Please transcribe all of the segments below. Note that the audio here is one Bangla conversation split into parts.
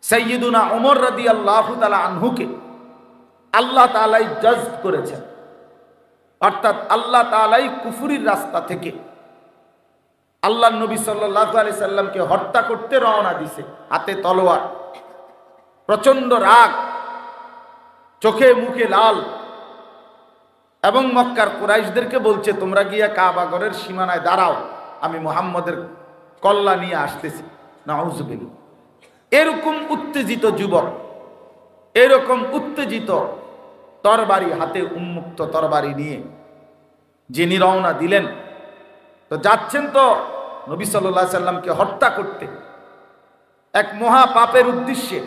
সাইয়্যিদুনা ওমর রাদিয়াল্লাহু তাআলা আনহুকে আল্লাহ তাআলাই জজব করেছেন, অর্থাৎ আল্লাহ তাআলাই কুফরির রাস্তা থেকে আল্লাহর নবী সাল্লাল্লাহু আলাইহি সাল্লামকে হত্যা করতে রওনা দিছে, হাতে তলোয়ার, প্রচন্ড রাগ, চোখে মুখে লাল, এবং মক্কার কুরাইশদেরকে বলছে তোমরা গিয়া কাবা ঘরের সীমানায় দাঁড়াও, আমি মুহাম্মদের কল্লা নিয়ে আসতেছি। নাউজুবিল্লাহ। এরকম উত্তেজিত যুবক, এরকম উত্তেজিত তরবারি হাতে, উন্মুক্ত তরবারি নিয়ে যিনি রওনা দিলেন, তো যাচ্ছেন তো নবী সাল্লাল্লাহু আলাইহি সাল্লামকে হত্যা করতে, এক মহা পাপের উদ্দেশ্যে।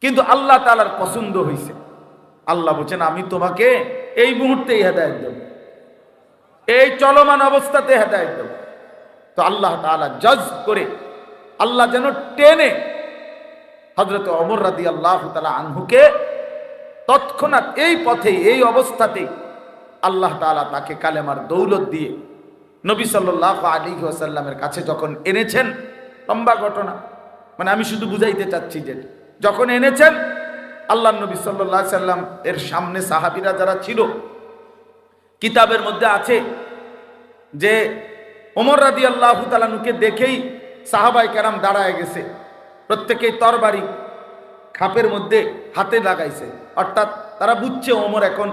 কিন্তু আল্লাহ তাআলার পছন্দ হয়েছে। আল্লাহ বলছেন আমি তোমাকে এই মুহূর্তেই হেদায়েত দেব, এই চলমান অবস্থাতে হেদায়েত দেব। তো আল্লাহ তাআলা জজ করে, আল্লাহ যেন টেনে হযরত ওমর রাদিয়াল্লাহু তাআলা আনহুকে তৎক্ষণাৎ এই পথে, এই অবস্থাতেই আল্লাহ তাআলা তাকে কালেমার দৌলত দিয়ে নবী সাল্লাল্লাহু আলাইহি ওয়াসাল্লামের কাছে যখন এনেছেন, লম্বা ঘটনা, মানে আমি শুধু বুঝাইতে চাচ্ছি যে যখন এনেছেন আল্লাহ নবী সাল্লাল্লাহু আলাইহি সাল্লাম এর সামনে সাহাবীরা যারা ছিল, কিতাবের মধ্যে আছে যে ওমর রাদিয়াল্লাহু তাআলা আনহুকে দেখেই সাহাবায়ে কেরাম দাঁড়ায় গেছে, প্রত্যেকেই তরবারি খাপের মধ্যে হাতে লাগাইছে, অর্থাৎ তারা বুঝছে ওমর এখন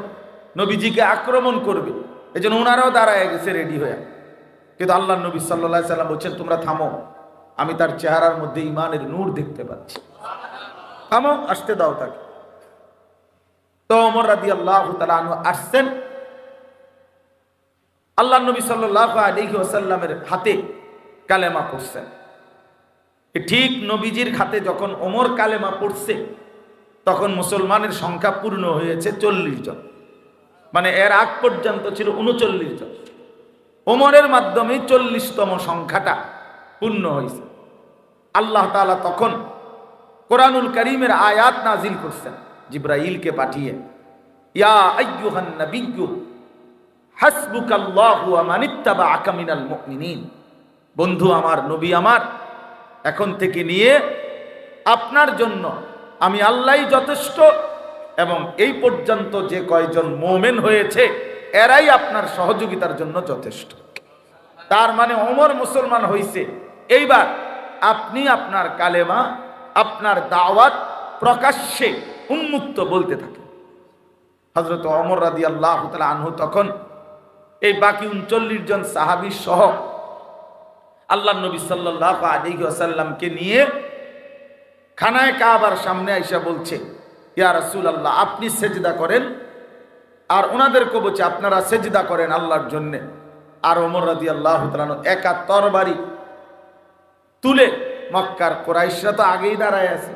নবীজিকে আক্রমণ করবে, এজন্য ওনারাও দাঁড়ায় গেছে রেডি হয়ে। কিন্তু আল্লাহ নবী সাল্লাল্লাহু আলাইহি সাল্লাম বলছেন তোমরা থামো, আমি তার চেহারার মধ্যে ঈমানের নূর দেখতে পাচ্ছি, থামো, আসতে দাও তাকে। তো ওমর রাদিয়াল্লাহু তাআলা আনহু আসছেন, আল্লাহ নবী সাল্লাল্লাহু আলাইহি ওয়াসাল্লামের হাতে কালেমা পড়ছেন। ঠিক নবীজির হাতে যখন ওমর কালেমা পড়ছে, তখন মুসলমানের সংখ্যা পূর্ণ হয়েছে 40 জন, মানে এর আগ পর্যন্ত ছিল 39 জন। ওমরের মাধ্যমে 40তম সংখ্যাটা পূর্ণ হয়েছে। আল্লাহ তাআলা তখন কোরআনুল কারীমের আয়াত নাজিল করছেন জিবরাইলকে পাঠিয়ে, ইয়া আইয়ুহান নাবিয়্যু হাসবুকাল্লাহু ওয়া মানিত্তাবাআকা মিনাল মুমিনিন। বন্ধু আমার, নবী আমার, এখন থেকে নিয়ে আপনার জন্য আমি আল্লাহই যথেষ্ট, এবং এই পর্যন্ত যে কয়জন মুমিন হয়েছে এরাই আপনার সহযোগিতার জন্য যথেষ্ট। তার মানে ওমর মুসলমান হয়েছে, এইবার আপনি আপনার কালেমা, আপনার দাওয়াত প্রকাশ্যে উন্মুক্ত বলতে থাকেন। হযরত ওমর রাদিয়াল্লাহু তাআলা আনহু তখন এই বাকি 39 জন সাহাবী সহ আল্লাহর নবী সাল্লাল্লাহু আলাইহি ওয়াসাল্লামকে নিয়ে খানায়ে কাবার সামনে আইসা বলছে, ইয়া রাসূলুল্লাহ আপনি সেজদা করেন, আর ওনাদেরকে বলছে আপনারা সেজদা করেন আল্লাহর জন্য। আর ওমর রাদিয়াল্লাহু তাআলা একা তরবারি তুলে, মক্কার কুরাইশরা তো আগেই দাঁড়ায় আছে,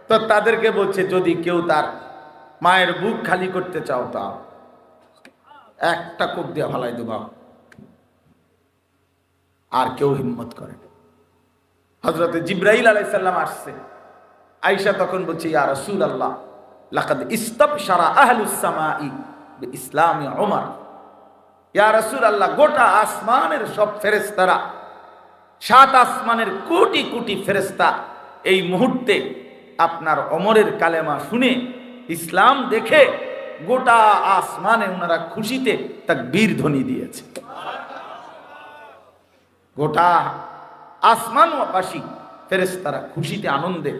তো তাদেরকে বলছে যদি কেউ তার মায়ের বুক খালি করতে চাও তা একটা কোপ দিয়া ফালাই দেবা। আর কেউ হিম্মত করে না। হযরত জিবরাইল আলাইহিস সালাম আসছে, আয়েশা তখন বলছে ইয়া রাসূলুল্লাহ লাকাদ ইস্তাবশারা আহলুস সামাই বিইসলামি ওমর। ইয়া রাসূলুল্লাহ গোটা আসমানের সব ফেরেশতারা, 7 আসমানের কোটি কোটি ফেরেশতা এই মুহূর্তে আপনার ওমরের কালেমা শুনে, ইসলাম দেখে গোটা আসমানে ওনারা খুশিতে তাকবীর ধ্বনি দিয়েছে। গোটা আসমানবাসী ফেরেশতারা খুশিতে আনন্দে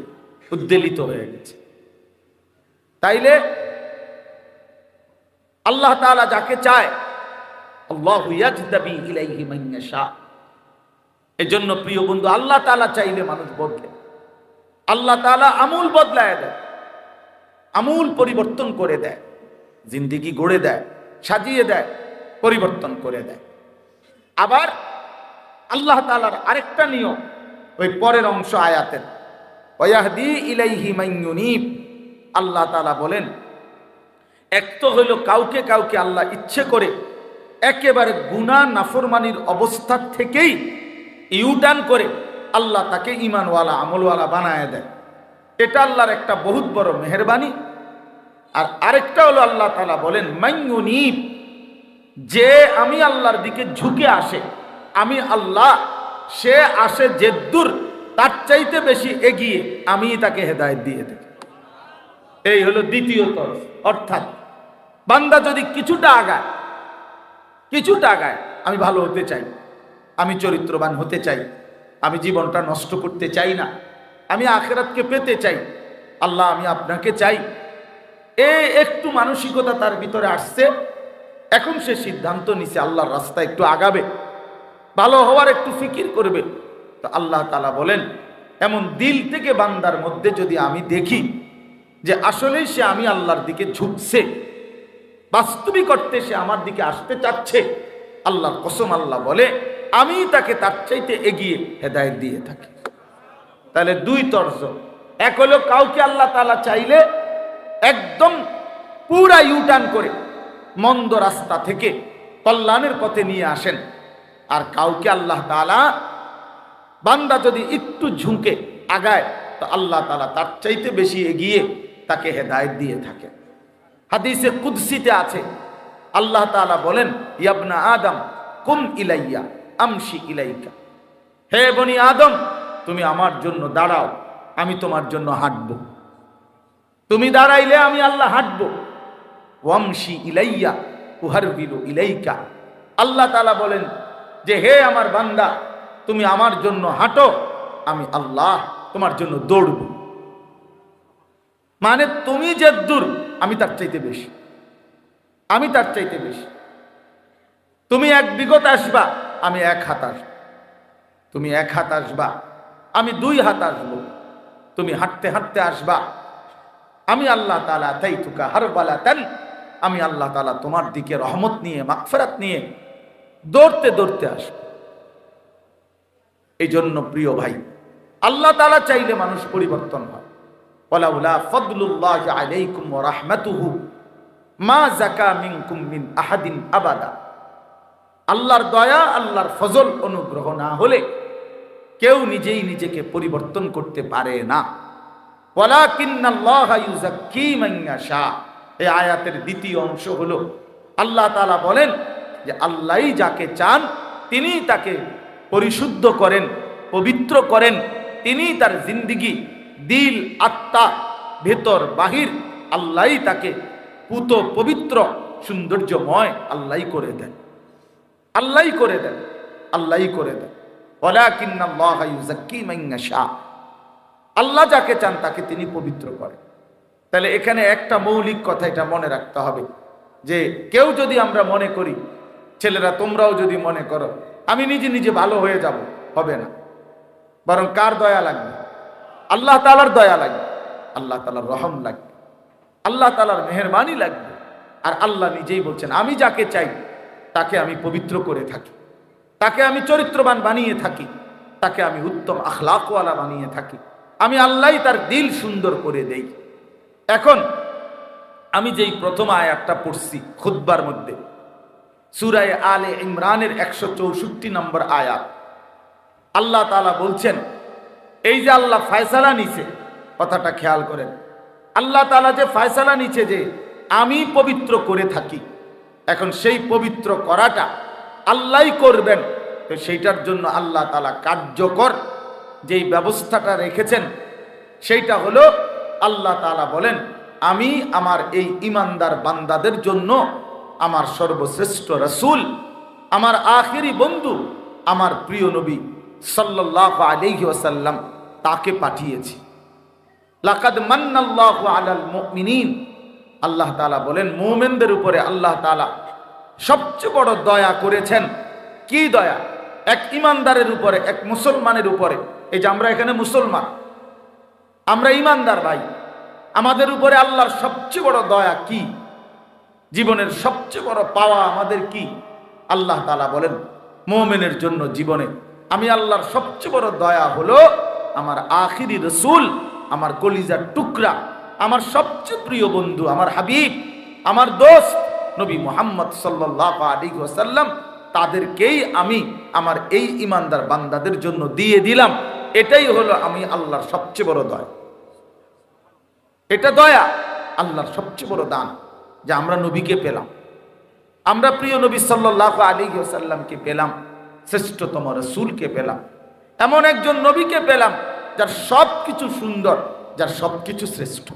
উদ্বেলিত হয়ে গেছে। তাইলে আল্লাহ তাআলা যাকে চায় আল্লাহু ইয়াজতাবি ইলাইহি মান ইয়াশা। এজন্য প্রিয় বন্ধু, আল্লাহ তাআলা চাইলে মানুষ বদলে, আল্লাহ তাআলা আমূল বদলায় দেয়, আমূল পরিবর্তন করে দেয়, জিন্দেগি গড়ে দেয়, সাজিয়ে দেয়, পরিবর্তন করে দেয়। আবার আল্লাহ তাআলার আরেকটা নিয়ম ওই পরের অংশ আয়াতের, ওয়াহদি ইলাইহি মান ইউনিব। আল্লাহ তাআলা বলেন, এক তো হইল কাউকে কাউকে আল্লাহ ইচ্ছে করে একেবারে গুনাহ নাফরমানির অবস্থা থেকেই ইউটার্ন করে আল্লাহ তাকে ঈমানওয়ালা আমলওয়ালা বানায় দেয়, এটা আল্লাহর একটা বহুত বড় মেহেরবানি। আর আরেকটা হলো আল্লাহ তাআলা বলেন মান ইউনিব, যে আমি আল্লাহর দিকে ঝুঁকে আসে, আমি আল্লাহ, সে আসে জেদ্দুর তার চাইতে বেশি এগিয়ে আমি তাকে হেদায়েত দিয়ে থাকি। এই হলো দ্বিতীয় তরফ। অর্থাৎ বান্দা যদি কিছুটা আগায়, আমি ভালো হতে চাই, আমি চরিত্রবান হতে চাই, আমি জীবনটা নষ্ট করতে চাই না, আমি আখিরাতকে পেতে চাই, আল্লাহ আমি আপনাকে চাই, একটু মানসিকতা তার ভিতরে আসছে। এখন সে সিদ্ধান্ত নিছে আল্লাহর রাস্তায় একটু আগাবে, ভালো হওয়ার একটু ফিকির করবে। তো আল্লাহ তাআলা বলেন, এমন দিল থেকে বান্দার মধ্যে যদি আমি দেখি যে আসলেই সে আমি আল্লাহর দিকে ঝুঁকছে, বাস্তবিক অর্থে সে আমার দিকে আসতে চাচ্ছে, আল্লাহর কসম আল্লাহ বলে আমি তাকে তার চাইতে এগিয়ে হেদায়েত দিয়ে থাকি। তাহলে দুই তর্জ। এক হলো কাউকে আল্লাহ তাআলা চাইলে একদম পুরা ইউটার্ন করে মন্দ রাস্তা থেকে কল্যাণের পথে নিয়ে আসেন। আর কাউকে আল্লাহ তাআলা, বান্দা যদি একটু ঝুঁকে আগায়, তো আল্লাহ তাআলা তার চাইতে বেশি এগিয়ে তাকে হেদায়েত দিয়ে থাকে। হাদিসে কুদসিতে আছে, আল্লাহ তাআলা বলেন, ইয়াবনা আদম কুম ইলাইয়া আমশি ইলাইকা, হে বনি আদম তুমি আমার জন্য দাঁড়াও, আমি তোমার জন্য হাঁটব। তুমি দাঁড়াইলে আমি আল্লাহ হাঁটব। ওয়ামশি ইলাইয়া উহারবিলু ইলাইকা, আল্লাহ তাআলা বলেন যে হে আমার বান্দা তুমি আমার জন্য হাঁটো, আমি আল্লাহ তোমার জন্য দৌড়ব। মানে তুমি যে দূর আমি তার চাইতে বেশি, আমি তার চাইতে বেশি। তুমি 1 বিঘত আসবা, আমি 1 হাত আসব। তুমি 1 হাত আসবা, আমি 2 হাত আসব। তুমি হাঁটতে হাঁটতে আসবা, আমি আল্লাহ তাআলা তাইতুকা হারবালাতান, আমি আল্লাহ তাআলা তোমার দিকে রহমত নিয়ে, মাগফিরাত নিয়ে দৌড়তে দৌড়তে আসব। এই জন্য প্রিয় ভাই, আল্লাহ তাআলা চাইলে মানুষ পরিবর্তন হয়। ওয়ালাউলা ফাদলুল্লাহি আলাইকুম ওয়া রাহমাতুহু মা যাকা মিনকুম মিন আহাদিন আবাদা। আল্লাহর দয়া, আল্লাহর ফজল, অনুগ্রহ না হলে কেউ নিজেই নিজেকে পরিবর্তন করতে পারে না। ওয়ালাকিন্নাল্লাহা ইউযাক্কি মান ইয়াশা। এই আয়াতের দ্বিতীয় অংশ হলো আল্লাহ তাআলা বলেন যে আল্লাহই যাকে চান তিনি তাকে পরিশুদ্ধ করেন, পবিত্র করেন। তিনি তার জিন্দেগি, দিল, আত্মা, ভেতর বাহির আল্লাহই তাকে পুত পবিত্র সৌন্দর্যময় আল্লাহই করে দেন, আল্লাহই করে দেন, আল্লাহই করে দেন। ওয়ালাকিন্নাল্লাহা ইউযাক্কি মান ইয়াশা। আল্লাহ যাকে চান তাকে তিনি পবিত্র করেন। তাহলে এখানে একটা মৌলিক কথা এটা মনে রাখতে হবে যে কেউ যদি আমরা মনে করি, ছেলেরা তোমরাও যদি মনে করো আমি নিজে নিজে ভালো হয়ে যাব, হবে না। বরং কার দয়া লাগবে? আল্লাহ তাআলার দয়া লাগবে, আল্লাহ তাআলার রহম লাগবে, আল্লাহ তাআলার মেহেরবানি লাগবে। আর আল্লাহ নিজেই বলছেন আমি যাকে চাই তাকে আমি পবিত্র করে থাকি, তাকে আমি চরিত্রবান বানিয়ে থাকি, তাকে আমি উত্তম আখলাকওয়ালা বানিয়ে থাকি। আমি আল্লাহই তার দিল সুন্দর করে দেই। এখন আমি যেই প্রথম আয়াতটা পড়ছি খুতবার মধ্যে, সূরা আলে ইমরানের 164 নম্বর আয়াত, আল্লাহ তাআলা বলছেন, এই যে আল্লাহ ফয়সালা নিছে, কথাটা খেয়াল করেন, আল্লাহ তাআলা যে ফয়সালা নিছে যে আমি পবিত্র করে থাকি, এখন সেই পবিত্র করাটা আল্লাহই করবেন। তো সেইটার জন্য আল্লাহ তাআলা কার্যকর যেই ব্যবস্থাটা রেখেছেন সেইটা হলো আল্লাহ তাআলা বলেন আমি আমার এই ঈমানদার বান্দাদের জন্য আমার সর্বশ্রেষ্ঠ রাসূল, আমার আখেরি বন্ধু, আমার প্রিয় নবী সাল্লাল্লাহু আলাইহি ওয়াসাল্লাম তাকে পাঠিয়েছি। লাকাদ মান্নাল্লাহু আলাল মুমিনিন, আল্লাহ তাআলা বলেন মুমিনদের উপরে আল্লাহ তাআলা সবচেয়ে বড় দয়া করেছেন। কি দয়া? এক ঈমানদারের উপরে, এক মুসলমানের উপরে। এই যে আমরা এখানে মুসলমান, আমরা ঈমানদার ভাই, আমাদের উপরে আল্লাহর সবচেয়ে বড় দয়া কি? জীবনের সবচেয়ে বড় পাওয়া আমাদের কি? আল্লাহ তাআলা বলেন মুমিনের জন্য জীবনে আমি আল্লাহর সবচেয়ে বড় দয়া হলো আমার আখিরি রাসূল, আমার কলিজার টুকরা, আমার সবচেয়ে প্রিয় বন্ধু, আমার হাবিব, আমার দোস্ত নবী মুহাম্মদ সাল্লাল্লাহু আলাইহি ওয়াসাল্লাম, তাদেরকেই আমি আমার এই ঈমানদার বান্দাদের জন্য দিয়ে দিলাম। এটাই হলো আমি আল্লাহর সবচেয়ে বড় দয়া। এটা দয়া, আল্লাহর সবচেয়ে বড় দান যে আমরা নবীকে পেলাম, আমরা প্রিয় নবী সাল্লাল্লাহু আলাইহি ওয়াসাল্লামকে পেলাম, শ্রেষ্ঠতম রাসূলকে পেলাম। এমন একজন নবীকে পেলাম যার সব কিছু সুন্দর, যার সব কিছু শ্রেষ্ঠ,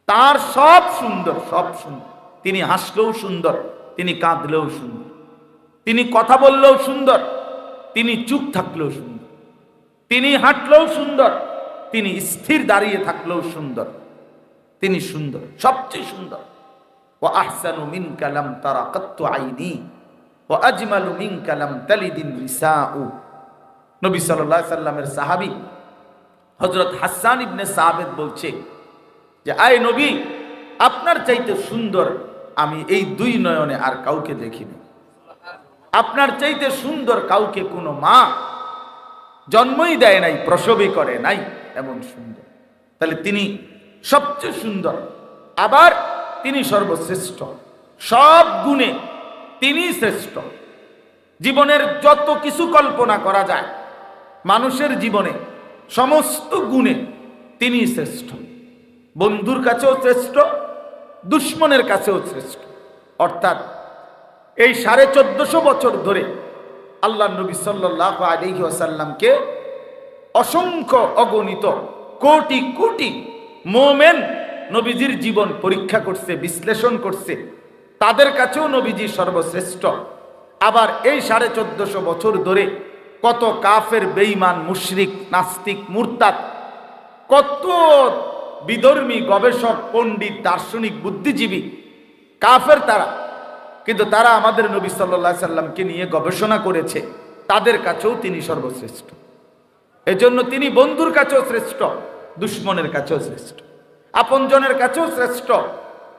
তার সব সুন্দর, সব সুন্দর। তিনি হাসলেও সুন্দর, তিনি কাঁদলেও সুন্দর, তিনি কথা বললেও সুন্দর, তিনি চুপ থাকলেও সুন্দর, তিনি হাঁটলেও সুন্দর, তিনি স্থির দাঁড়িয়ে থাকলেও সুন্দর, তিনি সুন্দর, সবচেয়ে সুন্দর। ওয়া আহসানু মিনকা লাম তারা কাত্তু আইনি ওয়া আজমালু মিনকা লাম তালিদিন নিসাউ। নবী সাল্লাল্লাহু আলাইহি সাল্লামের সাহাবী হযরত হাসান ইবনে সাবিত বলছে যে, আয় নবী, আপনার চাইতে সুন্দর আমি এই দুই নয়নে আর কাউকে দেখিনি। আপনার চাইতে সুন্দর কাউকে কোনো মা জন্মই দেয় নাই, প্রসবই করে নাই, এমন সুন্দর। তাহলে তিনি সবচেয়ে সুন্দর, আবার তিনি সর্বশ্রেষ্ঠ, সব গুণে তিনি শ্রেষ্ঠ। জীবনের যত কিছু কল্পনা করা যায় মানুষের জীবনে, সমস্ত গুণে তিনি শ্রেষ্ঠ। বন্ধুর কাছেও শ্রেষ্ঠ, দুশ্মনের কাছেও শ্রেষ্ঠ। অর্থাৎ এই 1450 বছর ধরে আল্লাহ নবী সাল্লাল্লাহু আলাইহি ওয়াসাল্লামকে অসংখ্য অগণিত কোটি কোটি মোমেন নবীজির জীবন পরীক্ষা করছে, বিশ্লেষণ করছে, তাদের কাছেও নবীজি সর্বশ্রেষ্ঠ। আবার এই 1450 বছর ধরে কত কাফের, বেঈমান, মুশরিক, নাস্তিক, মুরতাদ, কত বিধর্মী, গবেষক, পণ্ডিত, দার্শনিক, বুদ্ধিজীবী, কাফের তারা, কিন্তু তারা আমাদের নবী সাল্লাল্লাহু আলাইহি সাল্লামকে নিয়ে গবেষণা করেছে, তাদের কাছেও তিনি সর্বশ্রেষ্ঠ। এজন্য তিনি বন্ধুর কাছেও শ্রেষ্ঠ, দুশ্মনের কাছেও শ্রেষ্ঠ, আপনজনের কাছেও শ্রেষ্ঠ,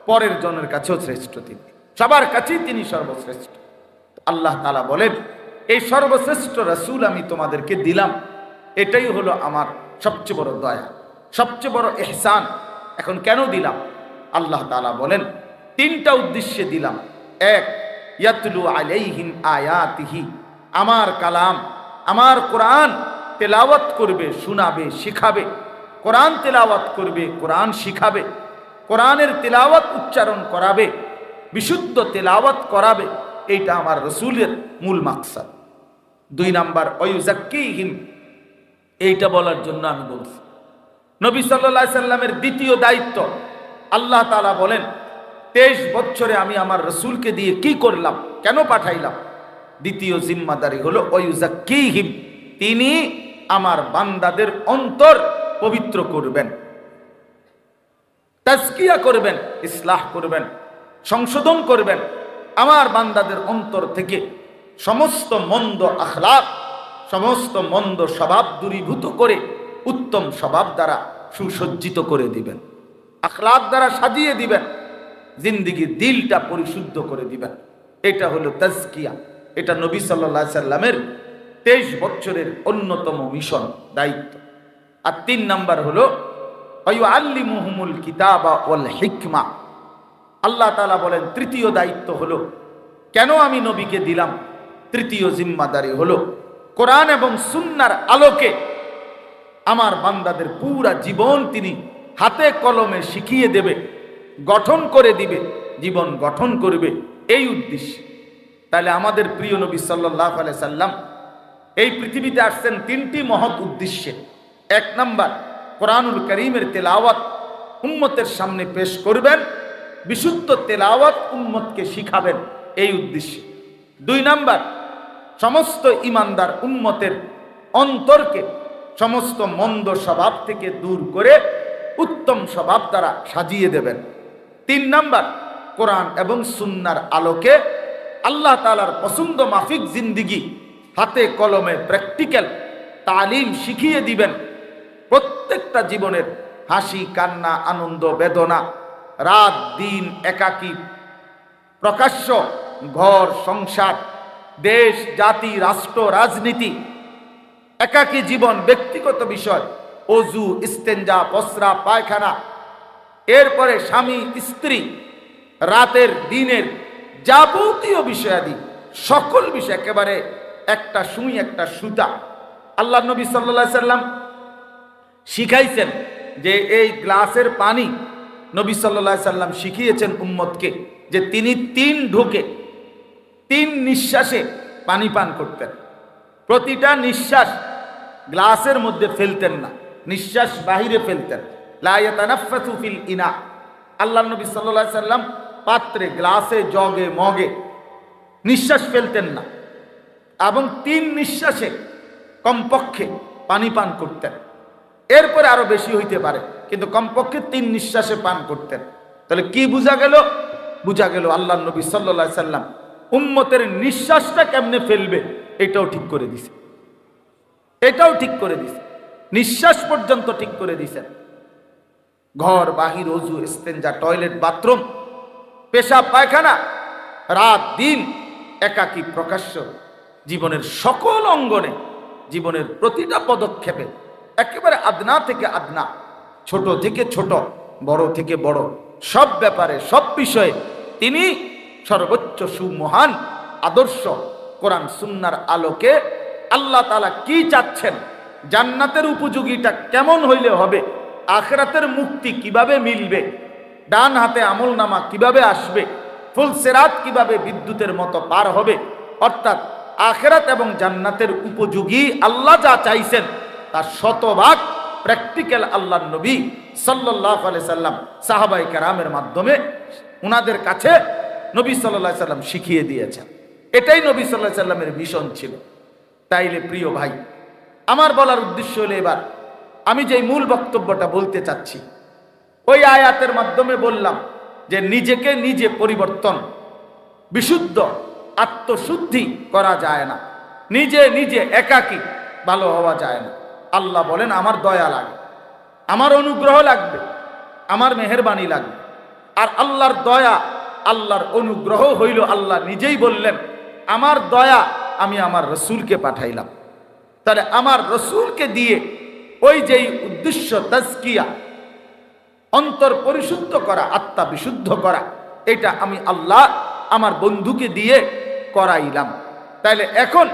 পরের জনের কাছেও শ্রেষ্ঠ। তিনি সবার কাছেই তিনি সর্বশ্রেষ্ঠ। আল্লাহ তাআলা বলেন, এই সর্বশ্রেষ্ঠ রাসূল আমি তোমাদেরকে দিলাম, এটাই হলো আমার সবচেয়ে বড় দয়া, সবচেয়ে বড় ইহসান। এখন কেন দিলাম? আল্লাহ তাআলা বলেন, তিনটা উদ্দেশ্যে দিলাম। এক, ইয়াতলু আলাইহিম আয়াতিহি, আমার কালাম, আমার কোরআন তেলাওয়াত করবে, শোনাবে, শিখাবে। কোরআন তেলাওয়াত করবে, কোরআন শিখাবে, কোরআনের তেলাওয়াত উচ্চারণ করাবে, বিশুদ্ধ তেলাওয়াত করাবে। এইটা আমার রাসূলের মূল মাকসাদ। 2 নাম্বার, ওয়ায়ুযাক্কিহিম, এইটা বলার জন্য আমি বলছি। নবী সাল্লাল্লাহু আলাইহি সাল্লামের দ্বিতীয় দায়িত্ব, আল্লাহ তাআলা বলেন 23 বছরে আমি আমার রাসূলকে দিয়ে কি করলাম, কেন পাঠাইলাম? দ্বিতীয় জিম্মাদারি হলো ওয়ায়ুযাক্কিহিম, তিনি আমার বান্দাদের অন্তর পবিত্র করবেন, তাজকিয়া করবেন, ইসলাহ করবেন, সংশোধন করবেন। আমার বান্দাদের অন্তর থেকে সমস্ত মন্দ আখলাক, সমস্ত মন্দ স্বভাব দূরীভূত করে উত্তম স্বভাব দ্বারা সুসজ্জিত করে দিবেন, আখলাক দ্বারা সাজিয়ে দিবেন, জিন্দেগির দিলটা পরিশুদ্ধ করে দিবেন। এটা হলো তাজকিয়া। এটা নবী সাল্লাল্লাহু আলাইহি সাল্লামের 23 বছরের অন্যতম মিশন, দায়িত্ব। আর 3 নাম্বার হলো ওয়ায়ুআল্লিমুহুমুল কিতাবা ওয়াল হিকমা। আল্লাহ তাআলা বলেন তৃতীয় দায়িত্ব হলো, কেন আমি নবীকে দিলাম? তৃতীয় জিম্মাদারি হলো কোরআন এবং সুন্নাহর আলোকে আমার বান্দাদের পুরা জীবন তিনি হাতে কলমে শিখিয়ে দেবে, গঠন করে দিবে, জীবন গঠন করবে, এই উদ্দেশ্যে। তাহলে আমাদের প্রিয় নবী সাল্লাল্লাহু আলাইহি সাল্লাম এই পৃথিবীতে আসছেন 3টি মহৎ উদ্দেশ্যে। 1 নাম্বার, কোরআনুল কারীমের তেলাওয়াত উম্মতের সামনে পেশ করবেন, বিশুদ্ধ তেলাওয়াত উম্মতকে শিখাবেন, এই উদ্দেশ্যে। 2 নাম্বার, সমস্ত ইমানদার উম্মতের অন্তরকে সমস্ত মন্দ স্বভাব থেকে দূর করে উত্তম স্বভাব দ্বারা সাজিয়ে দেবেন। 3 নাম্বার, কোরআন এবং সুন্নাহর আলোকে আল্লাহ তাআলার পছন্দ মাফিক জিন্দেগি, হাতে কলমে প্র্যাকটিক্যাল তালিম শিখিয়ে দিবেন। প্রত্যেকটা জীবনের হাসি, কান্না, আনন্দ, বেদনা, রাত দিন, একাকী, প্রকাশ্য, ঘর সংসার, দেশ জাতি, রাষ্ট্র, রাজনীতি, একাকী জীবন, ব্যক্তিগত বিষয়, অজু, ইস্তেঞ্জা, প্রস্রাব, পায়খানা, এরপরে স্বামী স্ত্রী, রাতের দিনের যাবতীয় বিষয়াদি, সকল বিষয় একেবারে একটা সুই একটা সুতা। আল্লাহ নবী সাল্লাল্লাহু আলাইহি সাল্লাম শিখাইছেন যে এই গ্লাসের পানি, নবী সাল্লাল্লাহু আলাইহি সাল্লাম শিখিয়েছেন উম্মতকে যে তিনি 3 ঢোকে 3 নিঃশ্বাসে পানি পান করতেন। প্রতিটা নিঃশ্বাস গ্লাসের মধ্যে ফেলতেন না, নিঃশ্বাস বাহিরে ফেলতেন। লা ইয়াতানাফাসু ফিল ইনা, আল্লাহ নবী সাল্লাল্লাহু আলাইহি সাল্লাম পাত্রে, গ্লাসে, জগে, মগে নিঃশ্বাস ফেলতেন না, এবং 3 নিঃশ্বাসে কমপক্ষে পানি পান করতেন। এরপরে আরো বেশি হইতে পারে, কিন্তু কমপক্ষে 3 নিঃশ্বাসে পান করতেন। তাহলে কি বোঝা গেল? বোঝা গেল আল্লাহ নবী সাল্লাল্লাহু আলাইহি সাল্লাম উম্মতের নিঃশ্বাসটা কেমনে ফেলবে এটাও ঠিক করে দিছে, এটাও ঠিক করে দিছে, নিঃশ্বাস পর্যন্ত ঠিক করে দিছেন। ঘর বাহির, ওযু, ইস্তেঞ্জা, টয়লেট, বাথরুম, পেশাব, পায়খানা, রাত দিন, একাকী, প্রকাশ্য, জীবনের সকল অঙ্গনে, জীবনের প্রতিটা পদক্ষেপে, একেবারে আদনা থেকে আদনা, ছোট থেকে ছোট, বড় থেকে বড়, সব ব্যাপারে, সব বিষয়ে তিনি সর্বোচ্চ সুমহান আদর্শ কোরআন সুন্নাহর আলোকে আল্লাহ তাআলা কি চাচ্ছেন, জান্নাতের উপযোগীটা কেমন হইলে হবে, আখিরাতের মুক্তি কিভাবে মিলবে, ডান হাতে আমলনামা কিভাবে আসবে, ফুল সিরাত কিভাবে বিদ্যুতের মতো পার হবে, অর্থাৎ আখিরাত এবং জান্নাতের উপযোগী আল্লাহ যা চাইছেন তার শতভাগ প্র্যাকটিক্যাল আল্লাহর নবী সাল্লাল্লাহু আলাইহি সাল্লাম সাহাবায়ে কেরামের মাধ্যমে উনাদের কাছে নবী সাল্লাল্লাহু আলাইহি সাল্লাম শিখিয়ে দিয়েছেন। এটাই নবী সাল্লাল্লাহু আলাইহি সাল্লামের মিশন ছিল। তাইলে প্রিয় ভাই, আমার বলার উদ্দেশ্য হলো, এবার আমি যে মূল বক্তব্যটা বলতে চাচ্ছি, ওই আয়াতের মাধ্যমে বললাম যে নিজেকে নিজে পরিবর্তন, বিশুদ্ধ আত্মশুদ্ধি করা যায় না, নিজে নিজে একাকী ভালো হওয়া যায় না। আল্লাহ বলেন আমার দয়া লাগে, আমার অনুগ্রহ লাগবে, আমার মেহেরবানি লাগবে। আর আল্লাহর দয়া, আল্লাহর অনুগ্রহ হইল, আল্লাহ নিজেই বললেন আমার দয়া আমি আমার রসুলকে পাঠাইলাম। তাহলে আমার রসুলকে দিয়ে ওই যেই উদ্দেশ্য তাজকিয়া, অন্তর পরিশুদ্ধ করা, আত্মা বিশুদ্ধ করা, এটা আমি আল্লাহ আমার বন্ধুকে দিয়ে করাইলাম। তাইলে এখন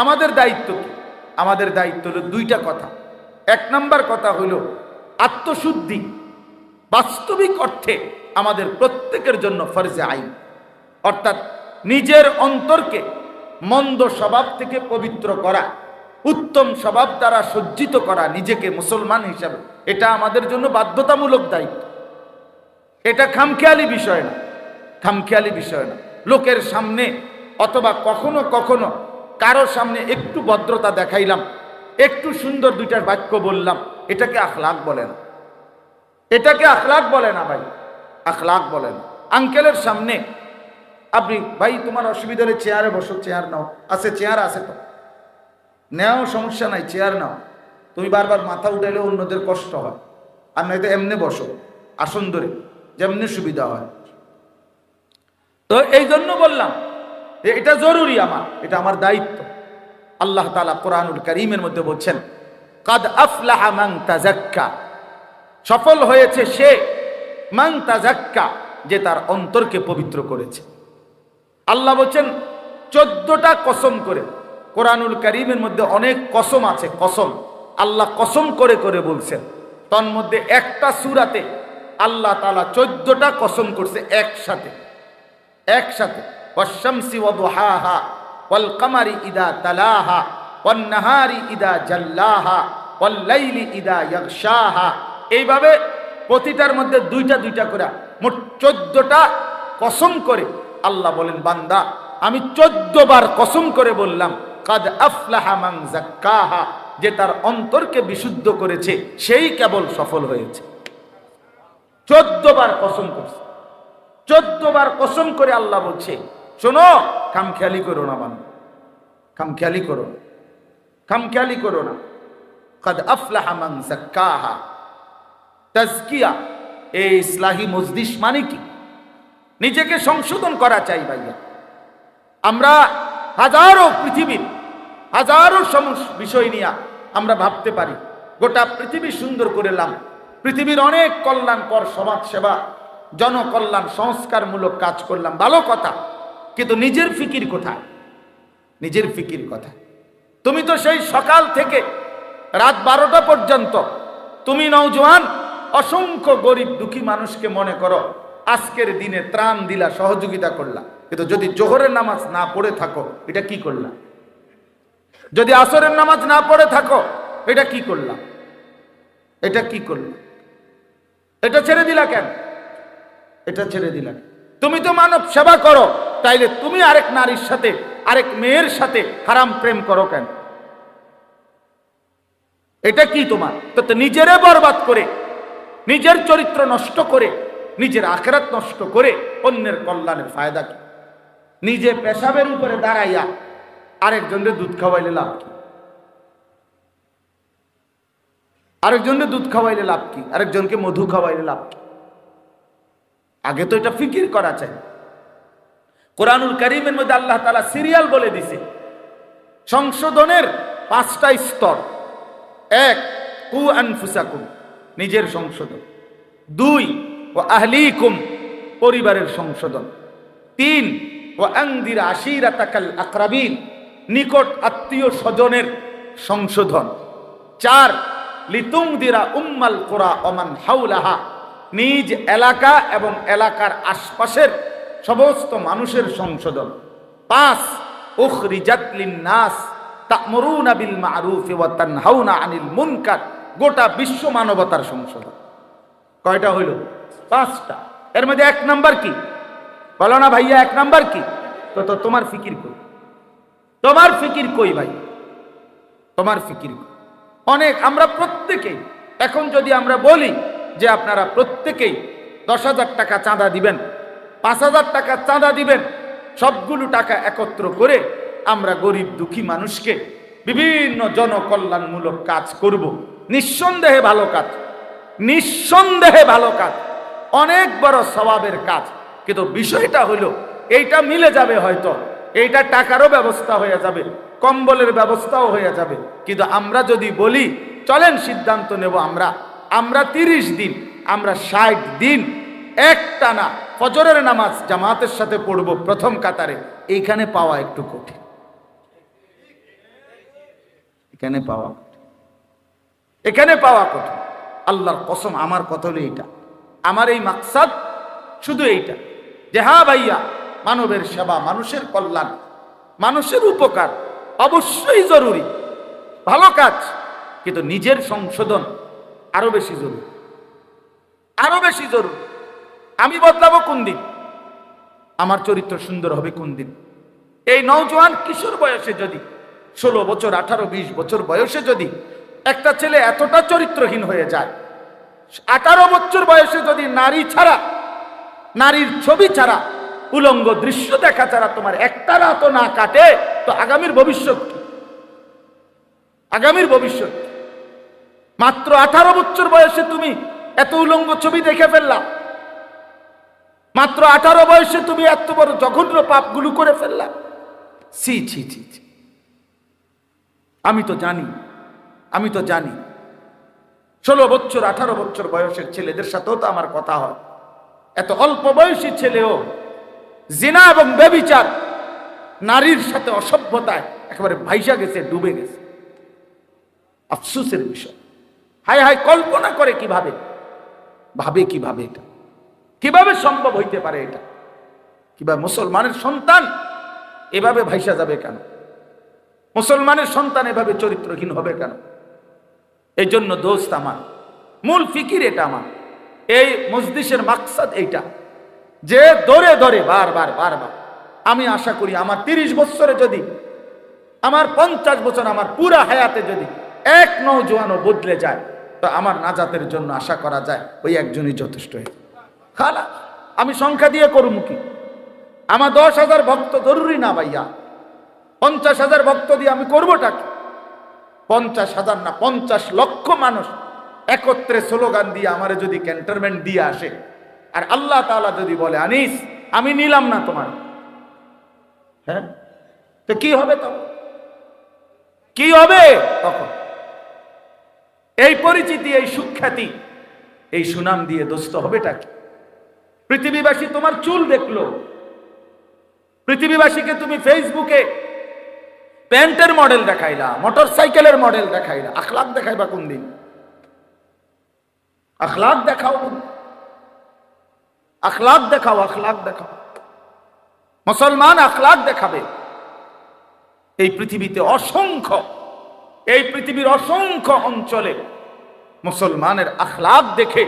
আমাদের দায়িত্ব কি? আমাদের দায়িত্ব হলো 2টা কথা। 1 নম্বর কথা হলো আত্মশুদ্ধি বাস্তবিক অর্থে আমাদের প্রত্যেকের জন্য ফরজে আইন, অর্থাৎ নিজের অন্তরকে মন্দ স্বভাব থেকে পবিত্র করা, উত্তম স্বভাব দ্বারা সজ্জিত করা নিজেকে মুসলমান হিসাবে, এটা আমাদের জন্য বাধ্যতামূলক দায়িত্ব। এটা খামখেয়ালি বিষয় না, খামখেয়ালি বিষয় না। লোকের সামনে অথবা কখনো কখনো কারো সামনে একটু ভদ্রতা দেখাইলাম, একটু সুন্দর 2টা বাক্য বললাম, এটাকে আখলাক বলে না, এটাকে আখলাক বলে না ভাই, আখলাক বলে না। আঙ্কেলের সামনে আপনি, ভাই তোমার অসুবিধা হলে চেয়ারে বসো, চেয়ার নাও, আছে চেয়ার আছে তো নেও, সমস্যা নাই, চেয়ার নাও। তুমি বারবার মাথা উঠাইলে অন্যদের কষ্ট হয়, আর নয়তো এমনি বসো আসন ধরে, যেমনি সুবিধা হয়। তো এই জন্য বললাম যে এটা জরুরি, এটা আমার দায়িত্ব। আল্লাহ তাআলা কোরআনুল কারীমের মধ্যে বলছেন কাদ আফলাহা মান তাযাক্কা, সফল হয়েছে সে, মান তাযাক্কা, যে তার অন্তরকে পবিত্র করেছে। আল্লাহ বলছেন 14টা কসম করে, কোরআনুল কারীমের মধ্যে অনেক কসম আছে, কসম আল্লাহ কসম করে করে বলছেন। তন্মধ্যে একটা সূরাতে আল্লাহ তাআলা 14টা কসম করছে একসাথে, একসাথে। ওয়াশ-শামসি ওয়া দুহাহা ওয়াল কামারি ইদা তালাহা ওয়ান নাহারি ইদা জাল্লাহা ওয়াল লাইলি ইদা ইয়াগশাহা, এইভাবে প্রতিটার মধ্যে 2টা 2টা করে মোট 14টা কসম করে আল্লাহ বলেন বান্দা আমি 14 বার কসম করে বললাম কাদ আফলাহা মান যাক্কাহা, যে তার অন্তরকে বিশুদ্ধ করেছে সেই কেবল সফল হয়েছে। 14 বার কসম করছে, 14 বার কসম করে আল্লাহ বলছে শোনো, খামখেয়ালি করো না বান্দা, খামখেয়ালি করো না, খামখেয়ালি করো না। কাদ আফলাহা মান যাক্কাহা, তাজকিয়া, এই ইসলাহি মজলিস মানে কি? নিজেকে সংশোধন করা চাই ভাইয়া। আমরা হাজারো পৃথিবীর হাজারো বিষয় নিয়ে আমরা ভাবতে পারি, গোটা পৃথিবী সুন্দর করলাম, পৃথিবীর অনেক কল্যাণকর সমাজ সেবা, জনকল্যাণ, সংস্কারমূলক কাজ করলাম, ভালো কথা, কিন্তু নিজের ফিকির কোথায়? নিজের ফিকির কোথায়? তুমি তো সেই সকাল থেকে রাত 12টা পর্যন্ত তুমি নওজোয়ান অসংখ্য গরিব দুঃখী মানুষকে মনে করো আজকের দিনে ত্রাণ দিলা, সহযোগিতা করলা, কিন্তু যদি জোহরের নামাজ না পড়ে থাকো এটা কি করলা? যদি আসরের নামাজ না পড়ে থাকো এটা কি করলাম, এটা কি করলাম, এটা ছেড়ে দিলা কেন, এটা ছেড়ে দিলা? তুমি তো মানব সেবা করো, তাইলে তুমি আরেক নারীর সাথে, আরেক মেয়ের সাথে হারাম প্রেম করো কেন? এটা কি তোমার? তো নিজেরে বরবাদ করে, নিজের চরিত্র নষ্ট করে, নিজের আখিরাত নষ্ট করে অন্যের কল্যাণের ফায়দা কি? নিজে পেশাবের উপরে দাঁড়াইয়া আরেকজনের দুধ খাওয়াইলে লাভ কি? আরেকজনের দুধ খাওয়াইলে লাভ কি? আরেকজনকে মধু খাওয়াইলে লাভ কি? আগে তো এটা ফিকির করা চাই। কোরআনুল কারীমের মধ্যে আল্লাহ তাআলা সিরিয়াল বলে দিছে সংশোধনের 5টা স্তর। 1, কু আনফুসাকুম, নিজের সংশোধন। 2, ওয়া আহলিকুম, পরিবারের সংশোধন। 3, ওয়া আনদির আশিরাতাকাল আকরাবিন, নিকট আত্মীয় স্বজনের সংশোধন। 4, লিতুমদিরা উম্মাল কুরা ওমান হাওলাহা, নিজ এলাকা এবং এলাকার আশপাশের সমস্ত মানুষের সংশোধন। 5, উখরিজাত লিন-নাস তা'মুরুনা বিল মা'রুফি ওয়া তানহাউনা আনিল মুনকার, গোটা বিশ্ব মানবতার সংশোধন। কয়টা হইল? 5টা। এর মধ্যে 1 নাম্বার কি বলো না ভাইয়া? 1 নাম্বার কি? তো তোমার ফিকির কই? তোমার ফিকির কই ভাই? তোমার ফিকির কই? অনেক আমরা প্রত্যেকেই এখন যদি আমরা বলি যে আপনারা প্রত্যেকেই 10,000 টাকা চাঁদা দিবেন, 5,000 টাকা চাঁদা দিবেন, সবগুলো টাকা একত্র করে আমরা গরিব দুঃখী মানুষকে বিভিন্ন জনকল্যাণমূলক কাজ করব, নিঃসন্দেহে ভালো কাজ, নিঃসন্দেহে ভালো কাজ, অনেক বড় সওয়াবের কাজ। কিন্তু বিষয়টা হলো এইটা মিলে যাবে, হয়তো এইটা টাকারও ব্যবস্থা হয়ে যাবে, কম্বলের ব্যবস্থাও হয়ে যাবে। কিন্তু আমরা যদি বলি চলেন সিদ্ধান্ত নেব আমরা 30 দিন, আমরা 60 দিন একটানা ফজরের নামাজ জামাতের সাথে পড়ব প্রথম কাতারে, এইখানে পাওয়া একটু কঠিন। এখানে পাওয়া কঠিন। আল্লাহর কসম, আমার কথা হলো এইটা, আমার এই মাকসাদ শুধু এইটা যে হ্যাঁ ভাইয়া, মানবের সেবা, মানুষের কল্যাণ, মানুষের উপকার অবশ্যই জরুরি, ভালো কাজ, কিন্তু নিজের সংশোধন আরো বেশি জরুরি, আরো বেশি জরুরি। আমি বদলাবো কোন দিন? আমার চরিত্র সুন্দর হবে কোন দিন? এই নওজোয়ান কিশোর বয়সে যদি 16 বছর, 18, 20 বছর বয়সে যদি একটা ছেলে এতটা চরিত্রহীন হয়ে যায়, 18 বছর বয়সে যদি নারী ছাড়া, নারীর ছবি ছাড়া, উলঙ্গ দৃশ্য দেখা ছাড়া তোমার একটা রাতও না কাটে, তো আগামীর ভবিষ্যৎ কি? আগামীর ভবিষ্যৎ মাত্র 18 বছর বয়সে তুমি এত উলঙ্গ ছবি দেখে ফেললা, মাত্র 18 বয়সে তুমি এত বড় জঘন্য পাপগুলো করে ফেললা। ছি ছি ছি ছি। আমি তো জানি 16 বছর 18 বছর বয়সের ছেলেদের সাথেও তো আমার কথা হয়, এত অল্প বয়সী ছেলেও জিনা এবং ব্যভিচার, নারীর সাথে অসভ্যতায় একেবারে ভাইসা গেছে, ডুবে গেছে। আফসোসের বিষয়। হায় হায়, কল্পনা করে কিভাবে, কিভাবে এটা কিভাবে সম্ভব হইতে পারে? এটা কিভাবে? মুসলমানের সন্তান এভাবে ভাইসা যাবে কেন? মুসলমানের সন্তান এভাবে চরিত্রহীন হবে কেন? এই জন্য দোস্ত, আমার মূল ফিকির এটা, আমার এই মজলিসের মাকসাদ এইটা যে দরে দরে বারবার আমি আশা করি আমার 30 বছরে যদি, আমার 50 বছর, আমার পুরা হায়াতে যদি এক নওজোয়ানও বদলে যায়, তো আমার নাজাতের জন্য আশা করা যায় ওই একজনই যথেষ্ট। খালা আমি সংখ্যা দিয়ে করুম কি? আমার 10,000 ভক্ত জরুরি না ভাইয়া, 50,000 ভক্ত দিয়ে আমি করবোটা কি? 50,000 না, 50 লক্ষ মানুষ একত্রে স্লোগান দিয়ে আমারে যদি ক্যান্টনমেন্ট দিয়ে আসে, আর আল্লাহ তাআলা যদি বলে আনিস আমি নিলাম না তোমার, হ্যাঁ, তো কি হবে তখন? কি হবে তখন? এই পরিচিতি, এই সুখ্যাতি, এই সুনাম দিয়ে দোস্ত হবেটা কি? পৃথিবীবাসী তোমার চুল দেখলো, পৃথিবীবাসীকে তুমি ফেসবুকে প্যান্টের মডেল দেখাইলা, মোটর সাইকেলের মডেল দেখাইলা, আখলাক দেখাইবা কোন দিন? আখলাক দেখাও, আখলাক দেখাও, আখলাক দেখাও। মুসলমান আখলাক দেখাবে। এই পৃথিবীতে অসংখ্য এই পৃথিবীর অসংখ্য অঞ্চলে মুসলমানের আখলাক দেখে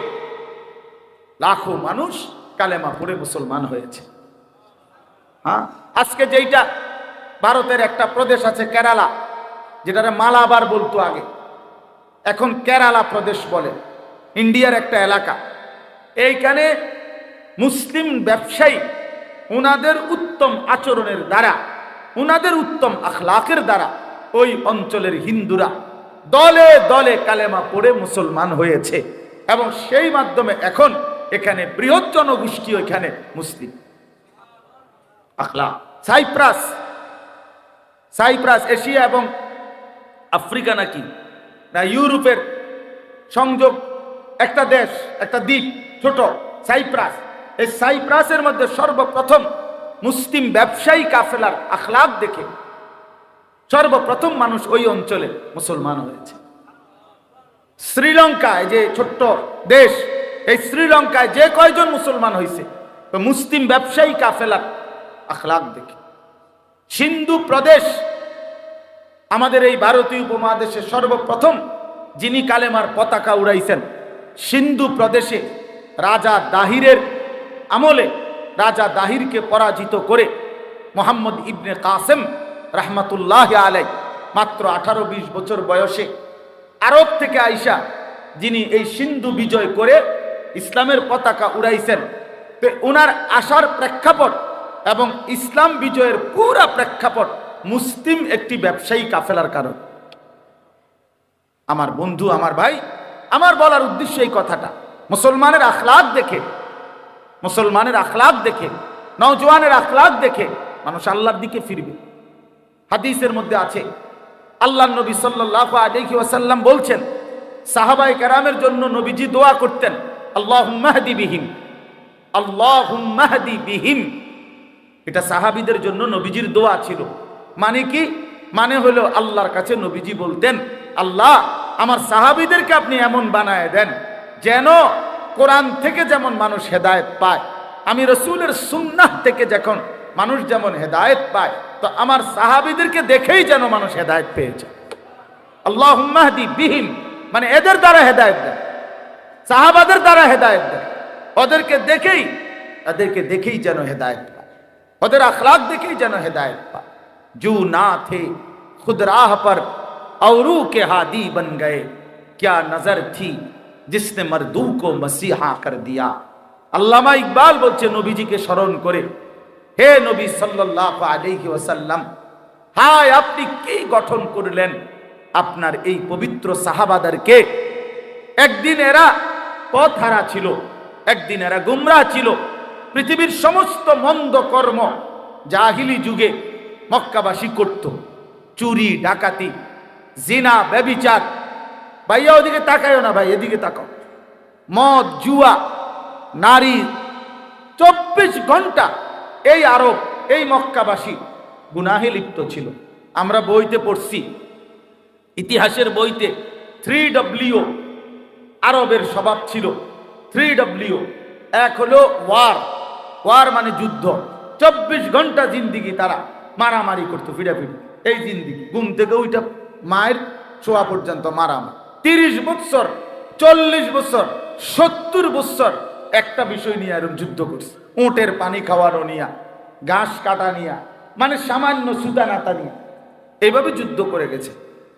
লাখো মানুষ কালেমা পড়ে মুসলমান হয়েছে। হ্যাঁ, আজকে যেইটা ভারতের একটা প্রদেশ আছে কেরালা, যেটারে মালাবার বলতো আগে, এখন কেরালা প্রদেশ বলে, ইন্ডিয়ার একটা এলাকা। এইখানে মুসলিম ব্যবসায়ী ওনাদের উত্তম আচরণের দ্বারা, ওনাদের উত্তম আখলাকের দ্বারা ওই অঞ্চলের হিন্দুরা দলে দলে কালেমা পড়ে মুসলমান হয়েছে, এবং সেই মাধ্যমে এখন এখানে বৃহৎ জনগোষ্ঠী এখানে মুসলিম। আখলাক। সাইপ্রাস এশিয়া এবং আফ্রিকা নাকি না ইউরোপের সংযোগ একটা দেশ, একটা দ্বীপ, ছোট সাইপ্রাস। এই সাইপ্রাসের মধ্যে সর্বপ্রথম মুসলিম ব্যবসায়ী কাফেলার আখলাক দেখে সর্বপ্রথম মানুষ ওই অঞ্চলে মুসলমান হয়েছে। শ্রীলঙ্কায়, যে ছোট্ট দেশ, এই শ্রীলঙ্কায় যে কয়জন মুসলমান হয়েছে মুসলিম ব্যবসায়ী কাফেলার আখলাক দেখে। সিন্ধু প্রদেশ, আমাদের এই ভারতীয় উপমহাদেশে সর্বপ্রথম যিনি কালেমার পতাকা উড়াইছেন, সিন্ধু প্রদেশে রাজা দাহিরের আমলে রাজা দাহিরকে পরাজিত করে মোহাম্মদ ইবনে কাসেম রহমতুল্লাহ আলাই মাত্র 18-20 বছর বয়সে আরব থেকে আইসা যিনি এই সিন্ধু বিজয় করে ইসলামের পতাকা উড়াইছেন, ওনার আসার প্রেক্ষাপট এবং ইসলাম বিজয়ের পুরা প্রেক্ষাপট মুসলিম একটি ব্যবসায়ী কাফেলার কারণ। আমার বন্ধু, আমার ভাই, আমার বলার উদ্দেশ্য এই কথাটা, মুসলমানের আখলাক দেখে, মুসলমানের আখলাক দেখে, নওজওয়ানের আখলাক দেখে মানুষ আল্লাহর দিকে ফিরবে। হাদিসের মধ্যে আছে, আল্লাহর নবী সাল্লাল্লাহু আলাইহি ওয়াসাল্লাম বলছেন, সাহাবায়ে কেরামের জন্য নবীজি দোয়া করতেন, আল্লাহুম্মা হদি বিহিম, আল্লাহুম্মা হদি বিহিম। এটা সাহাবীদের জন্য নবীজির দোয়া ছিল। মানে কি? মানে হলো আল্লাহর কাছে নবীজি বলতেন, আল্লাহ আমার সাহাবীদেরকে আপনি এমন বানায় দেন যেন কোরআন থেকে যেমন মানুষ হেদায়েত পায়, আমি রাসূলের সুন্নাহ থেকে যখন মানুষ যেমন হেদায়েত পায়, তো আমার সাহাবীদেরকে দেখেই যেন মানুষ হেদায়েত পেয়েছে। আল্লাহুম্মা হদি বিহিম মানে এদের দ্বারা হেদায়েত দেন, সাহাবাদের দ্বারা হেদায়েত দেন, ওদেরকে দেখেই যেন হেদায়েত পায়, ওদের আখলাক দেখেই যেন হেদায়েত পায়। जो ना थे खुद राह पर औरू के हादी बन गए, क्या नजर थी जिसने मर्दू को मसीहा कर दिया। আল্লামা ইকবাল বলছে নবীজিকে স্মরণ করে, হে নবী সাল্লাল্লাহু আলাইহি ওয়াসাল্লাম, হায় আপনি কি গঠন করলেন আপনার এই পবিত্র সাহাবাদেরকে। একদিন এরা পথহারা ছিল, একদিন এরা গুমরাহ ছিল। পৃথিবীর সমস্ত মন্দ কর্ম জাহিলি যুগে মক্কাবাসী করত, চুরি ডাকাতি, জিনা ব্যভিচার। ভাইয়া ওদিকে তাকায়ও না, ভাই এদিকে তাকাও। মদ, জুয়া, নারী, 24 ঘন্টা এই আরব, এই মক্কাবাসী গুনাহে লিপ্ত ছিল। আমরা বইতে পড়ছি, ইতিহাসের বইতে 3W আরবের স্বভাব ছিল। 3W, এক হলো ওয়ার মানে যুদ্ধ। 24 ঘন্টা জিন্দিগি তারা মারামারি করতো, ফিরাফিরি। এই জিন্দিগি ঘুম থেকে ওইটা মায়ের ছোঁয়া পর্যন্ত মারামারি। 30 বছর, 40 বছর, 70 বছর একটা বিষয় নিয়ে এরকম যুদ্ধ করছে। উটের পানি খাওয়ানো নিয়া, ঘাস কাটা নিয়া, মানে সামান্য সুদানাতা নিয়ে এইভাবে যুদ্ধ করে গেছে।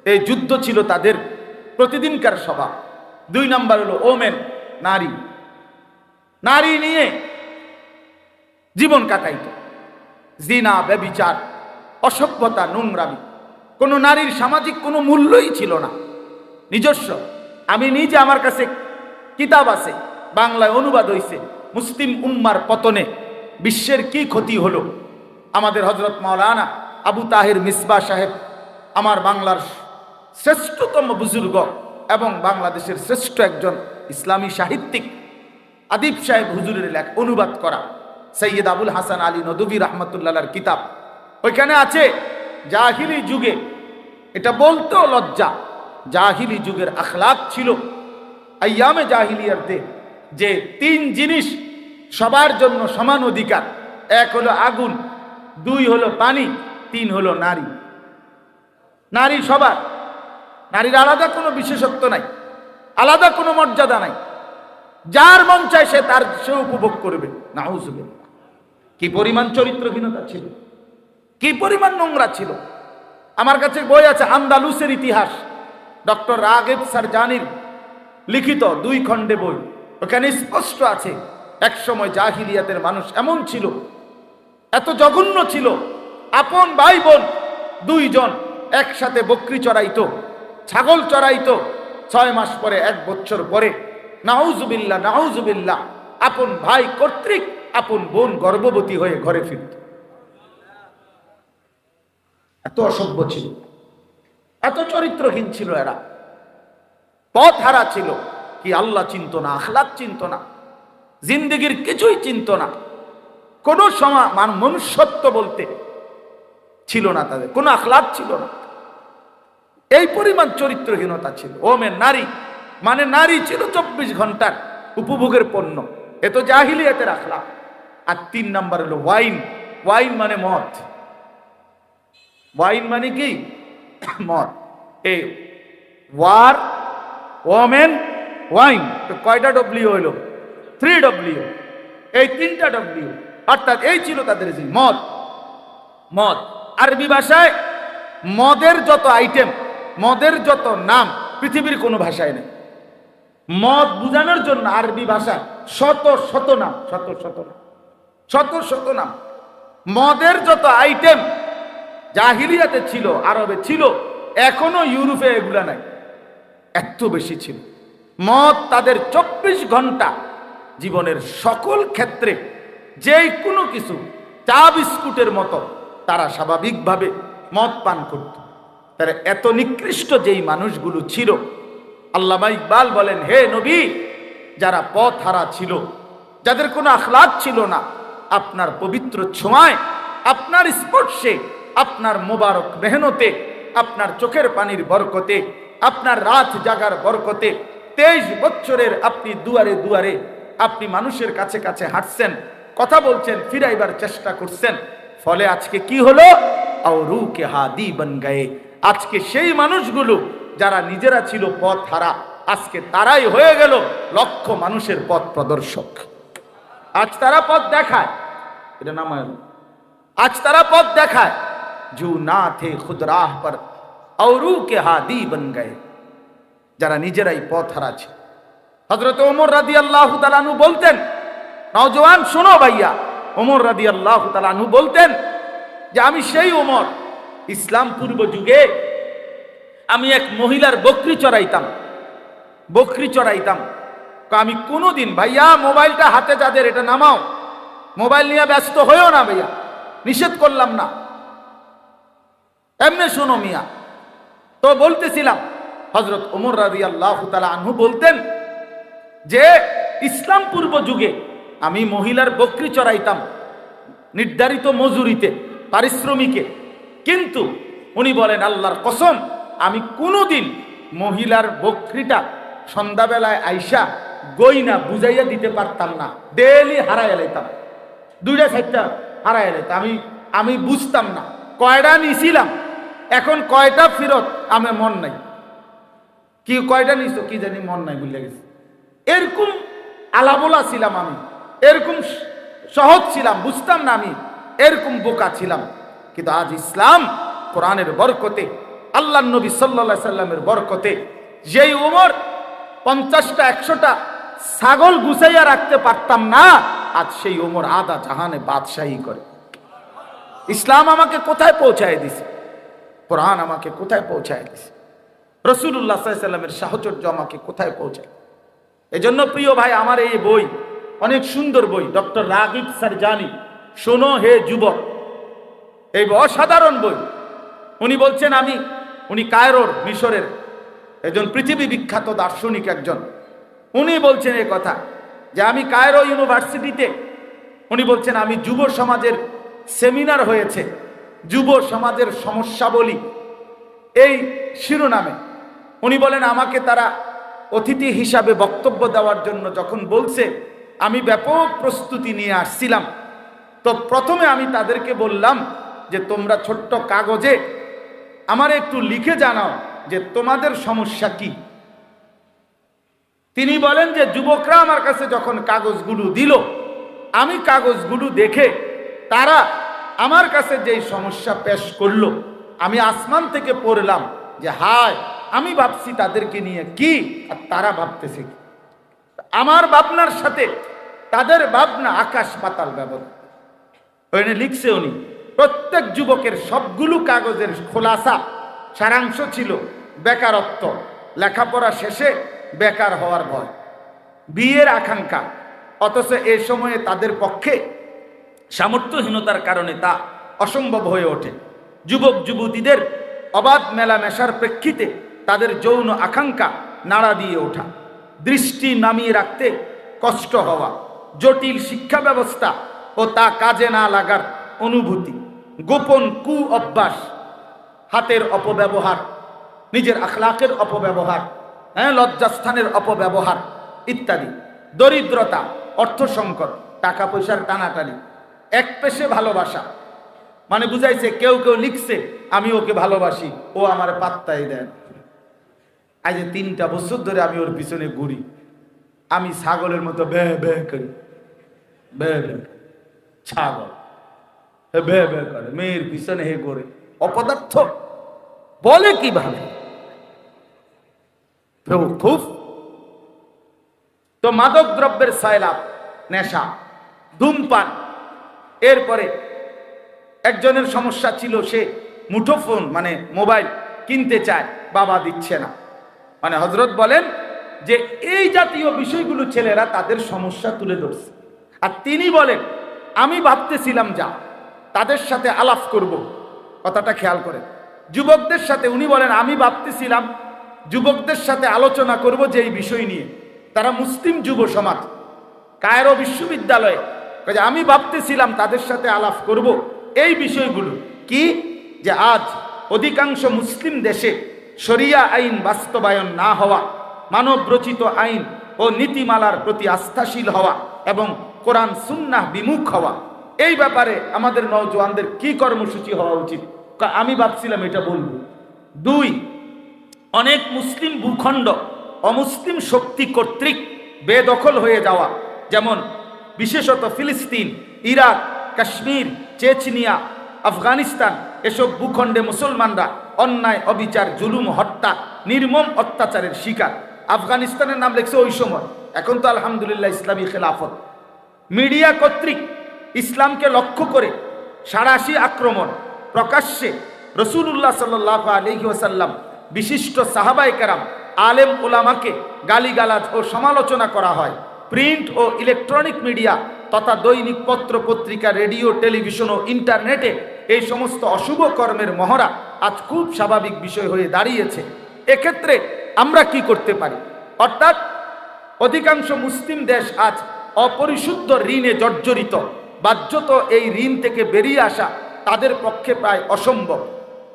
এই যুদ্ধ ছিল তাদের প্রতিদিনকার স্বভাব। 2 নাম্বার হলো ওমেন, নারী নিয়ে জীবন কাটাইত। জিনা, ব্যভিচার, অসভ্যতা, নোংরামি, কোনো নারীর সামাজিক কোনো মূল্যই ছিল না নিজস্ব। আমি নিজে, আমার কাছে কিতাব আছে, বাংলায় অনুবাদ হয়েছে, মুসলিম উম্মার পতনে বিশ্বের কি ক্ষতি হলো। আমাদের হযরত মাওলানা আবু তাহের মিসবাহ সাহেব, আমার বাংলার শ্রেষ্ঠতম বুজুর্গ এবং বাংলাদেশের শ্রেষ্ঠ একজন ইসলামী সাহিত্যিক আদিব সাহেব হুজুরের লেখা, অনুবাদ করা সৈয়দ আবুল হাসান আলী নদভী রহমতুল্লাহর কিতাব। ওইখানে আছে জাহিলি যুগে, এটা বলতেও লজ্জা, জাহিলি যুগের আখলাক ছিল আইয়ামে জাহিলিয়াতে যে 3 জিনিস সবার জন্য সমান অধিকার। 1 হলো আগুন, 2 হলো পানি, 3 হলো নারী। নারী সবার, নারীর আলাদা কোনো বিশেষত্ব নাই, আলাদা কোনো মর্যাদা নাই। যার মন চায় সে উপভোগ করবে। নাউজুবিল্লাহ। কি পরিমাণ চরিত্রহীনতা ছিল, কি পরিমাণ নোংরা ছিল। আমার কাছে বই আছে, আন্দালুসের ইতিহাস, ডক্টর রাগিব সারজানির লিখিত 2 খণ্ডে বই। ওখানে স্পষ্ট আছে এক সময় জাহিলিয়াতের মানুষ এমন ছিল, এত জঘন্য ছিল, আপন ভাই বোন 2 জন একসাথে বকরি চড়াইতো, ছাগল চড়াইতো। 6 মাস পরে, 1 বছর পরে, নাউজুবিল্লাহ নাউজুবিল্লাহ, আপন ভাই কর্তৃক আপন বোন গর্ভবতী হয়ে ঘরে ফিরত। এত অসভ্য ছিল, এত চরিত্রহীন ছিল এরা, পথ হারা ছিল। কি আল্লাহ চিনত না, আখলাক চিনত না, জিন্দেগির কিছুই চিনত না, কোনো মনুষ্যত্ব বলতে ছিল না তাদের, কোনো আখলাক ছিল না। এই পরিমাণ চরিত্রহীনতা ছিল। ও মে নারী মানে নারী ছিল 24 ঘন্টার উপভোগের পণ্য। এ তো জাহিলিয়াতের আখলাক। আর 3 নাম্বার হলো ওয়াইন। ওয়াইন মানে মদ। ওয়াইন মানে কি? মদ। এই ওয়ার, ওমেন, ওয়াইন, তো কয়টা ডব্লিউ হইল? 3W। এই 3টা ডব্লিউ, অর্থাৎ এই ছিল তাদের যে মদ। মদ আরবি ভাষায় মদের যত আইটেম, মদের যত নাম পৃথিবীর কোনো ভাষায় নেই। মদ বুঝানোর জন্য আরবি ভাষায় শত শত নাম, শত শত নাম, শত শত নাম। মদের যত আইটেম জাহিলিয়াতে ছিল, আরবে ছিল, এখনো ইউরোপে এগুলা নাই, এত বেশি ছিল। মদ তাদের 24 ঘন্টা জীবনের সকল ক্ষেত্রে যেই কোনো কিছু, চা বিস্কুটের মতো তারা স্বাভাবিকভাবে মদ পান করত। তারা এত নিকৃষ্ট যেই মানুষগুলো ছিল, আল্লামা ইকবাল বলেন, হে নবী, যারা পথ হারা ছিল, যাদের কোনো আখলাক ছিল না, আপনার পবিত্র ছোঁয়ায়, আপনার স্পর্শে, আপনার মোবারক মেহনতে, আপনার চোখের পানির বরকতে, আপনার রাত জাগার বরকতে 23 বছরের আপনি দুয়ারে দুয়ারে আপনি মানুষের কাছে কাছে হাঁটছেন, কথা বলছেন, ফিরাইবার চেষ্টা করছেন। ফলে আজকে কি হলো? আওরু কে হাদি বন গয়ে। আজকে সেই মানুষগুলো যারা নিজেরা ছিল পথ হারা, আজকে তারাই হয়ে গেল লক্ষ মানুষের পথ প্রদর্শক। আজ তারা পথ দেখায়, এটা নাম আজ তারা পথ দেখায়। জু না থে খুদ রাহ পর আওরু কে হাদি বন গয়ে। যারা নিজেরাই পথ হারা ছিল। হযরত ওমর রাদিয়াল্লাহু তাআলা আনহু বলতেন, নওজওয়ান শোনো ভাইয়া, ওমর রাদিয়াল্লাহু তাআলা আনহু বলতেন যে আমি সেই ওমর, ইসলাম পূর্ব যুগে আমি এক মহিলার বকরি চড়াইতাম, বকরি চড়াইতাম। আমি কোনোদিন, ভাইয়া মোবাইলটা হাতে যাদের এটা নামাও, মোবাইল নিয়ে ব্যস্ত হয়েও না ভাইয়া, নিষেধ করলাম না, এমনি শোনো মিয়া। তো বলতেছিলাম, হযরত ওমর রাদিয়াল্লাহু তাআলা আনহু বলতেন যে ইসলাম পূর্ব যুগে আমি মহিলার বকরি চড়াইতাম নির্ধারিত মজুরিতে, পারিশ্রমিকে। কিন্তু উনি বলেন, আল্লাহর কসম, আমি কোনোদিন মহিলার বকরিটা সন্ধ্যাবেলায় আইসা গইনা বুঝাইয়া দিতে পারতাম না। ডেলি হারাইয়া লাইতাম, 2টা 4টা হারাইয়া লাইতাম। আমি বুঝতাম না কয়টা নিছিলাম, এখন কয়টা ফেরত আমার মন নাই। কি কয়টা নিছো কি জানি মন নাই, ভুলে গেছি। এরকম আলাবোলা ছিলাম আমি, এরকম সহজ ছিলাম, বুঝতাম না আমি, এরকম বোকা ছিলাম। কিন্তু আজ ইসলাম কোরআনের বরকতে, আল্লাহর নবী সাল্লাল্লাহু আলাইহি সাল্লামের বরকতে, যেই ওমর 50টা 100টা ছাগল গুছাইয়া রাখতে পারতাম না, আজ সেই ওমর আধা জাহানে বাদশাহী করে। ইসলাম আমাকে কোথায় পৌঁছায় দিছে, কোরআন আমাকে কোথায় পৌঁছায় দিছে, রাসূলুল্লাহ সাল্লাল্লাহু আলাইহি সাল্লামের সাহচর্য আমাকে কোথায় পৌঁছায়। এজন্য প্রিয় ভাই, আমার এই বই অনেক সুন্দর বই, ডক্টর রাগিব সারজানি, শোনো হে যুবক, এই অসাধারণ বই। উনি বলছেন, উনি কায়রোর, মিশরের একজন পৃথিবী বিখ্যাত দার্শনিক একজন। উনি বলছেন এই কথা যে আমি কায়রো ইউনিভার্সিটিতে, উনি বলছেন আমি যুব সমাজের সেমিনার হয়েছে, যুব সমাজের সমস্যাবলী, এই শিরোনামে। উনি বলেন আমাকে তারা অতিথি হিসাবে বক্তব্য দেওয়ার জন্য যখন বলছে, আমি ব্যাপক প্রস্তুতি নিয়ে আসছিলাম। তো প্রথমে আমি তাদেরকে বললাম যে তোমরা ছোট্ট কাগজে আমার একটু লিখে জানাও যে তোমাদের সমস্যা কি। তিনি বলেন যে যুবকরা আমার কাছে যখন কাগজগুলো দিল, আমি কাগজগুলো দেখে তারা আমার কাছে যেই সমস্যা পেশ করলো, আমি আসমান থেকে পড়লাম যে হায়, আমি ভাবছি তাদেরকে নিয়ে কি, আর তারা ভাবতেছে কি। আমার ভাবনার সাথে তাদের ভাবনা আকাশ পাতাল ব্যবধান। ওইখানে লিখছে উনি, প্রত্যেক যুবকের সবগুলো কাগজের খোলাসা সারাংশ ছিল বেকারত্ব, লেখাপড়া শেষে বেকার হওয়ার ভয়, বিয়ের আকাঙ্ক্ষা, অথচ এ সময়ে তাদের পক্ষে সামর্থ্যহীনতার কারণে তা অসম্ভব হয়ে ওঠে। যুবক যুবতীদের অবাধ মেলামেশার প্রেক্ষিতে তাদের যৌন আকাঙ্ক্ষা নাড়া দিয়ে ওঠা, দৃষ্টি নামিয়ে রাখতে কষ্ট হওয়া, জটিল শিক্ষা ব্যবস্থা ও তা কাজে না লাগার অনুভূতি, গোপন কু অভ্যাস, হাতের অপব্যবহার, নিজের আখলাকের অপব্যবহার, লজ্জাস্থানের অপব্যবহার ইত্যাদি, দরিদ্রতা, অর্থ সংকট, টাকা পয়সার টানাটানি, এক পেশে ভালোবাসা। মানে বুঝাইছে, কেউ কেউ লিখছে আমি ওকে ভালোবাসি, ও আমার পাত্তাই দেন। আজ 3টা বছর ধরে আমি ওর পিছনে ঘুরি, আমি ছাগলের মতো বে বে করি, বে বে, ছাগল বে বে করে, মেয়ের পিছনে হে করে, অপদার্থ বলে কিভাবে। খুব তো মাদক দ্রব্যের সয়লাভ, নেশা, ধূমপান। এরপরে একজনের সমস্যা ছিল, সে মুঠোফোন মানে মোবাইল কিনতে চায়, বাবা দিচ্ছে না। মানে হযরত বলেন যে এই জাতীয় বিষয়গুলো ছেলেরা তাদের সমস্যা তুলে ধরছে। আর তিনি বলেন আমি ভাবতেছিলাম যা তাদের সাথে আলাপ করব, কথাটা খেয়াল করেন, যুবকদের সাথে। উনি বলেন আমি ভাবতেছিলাম যুবকদের সাথে আলোচনা করব যে এই বিষয় নিয়ে। তারা মুসলিম যুব সমাজ, কায়রো বিশ্ববিদ্যালয়ে। আমি ভাবতেছিলাম তাদের সাথে আলাপ করব এই বিষয়গুলো কি, যে আজ অধিকাংশ মুসলিম দেশে শরিয়া আইন বাস্তবায়ন না হওয়া, মানব রচিত আইন ও নীতিমালার প্রতি আস্থাশীল হওয়া এবং কোরআন সুন্নাহ বিমুখ হওয়া, এই ব্যাপারে আমাদের নওজোয়ানদের কি কর্মসূচি হওয়া উচিত। আমি ভাবছিলাম এটা বলবো। 2, অনেক মুসলিম ভূখণ্ড অমুসলিম শক্তি কর্তৃক বেদখল হয়ে যাওয়া, যেমন বিশেষত ফিলিস্তিন, ইরাক, কাশ্মীর, চেচনিয়া, আফগানিস্তান। এসব ভূখণ্ডে মুসলমানরা অন্যায়, অবিচার, জুলুম, হত্যা, নির্মম অত্যাচারের শিকার। আফগানিস্তানের নাম লেখছে ওই সময়, এখন তো আলহামদুলিল্লাহ ইসলামী খেলাফত। মিডিয়া কর্তৃক ইসলামকে লক্ষ্য করে সাঁড়াশি আক্রমণ, প্রকাশ্যে রসুলুল্লাহ সাল্লাল্লাহু আলাইহি ওয়াসাল্লাম, বিশিষ্ট সাহাবায়ে কেরাম, আলেম ওলামাকে গালিগালাজ ও সমালোচনা করা হয়। প্রিন্ট ও ইলেকট্রনিক মিডিয়া তথা দৈনিক পত্র পত্রিকা, রেডিও, টেলিভিশন ও ইন্টারনেটে এই সমস্ত অশুভ কর্মের মহড়া আজ খুব স্বাভাবিক বিষয় হয়ে দাঁড়িয়েছে। এক্ষেত্রে আমরা কি করতে পারি? অর্থাৎ অধিকাংশ মুসলিম দেশ আজ অপরিশুদ্ধ ঋণে জর্জরিত। বাধ্যত এই ঋণ থেকে বেরিয়ে আসা তাদের পক্ষে প্রায় অসম্ভব।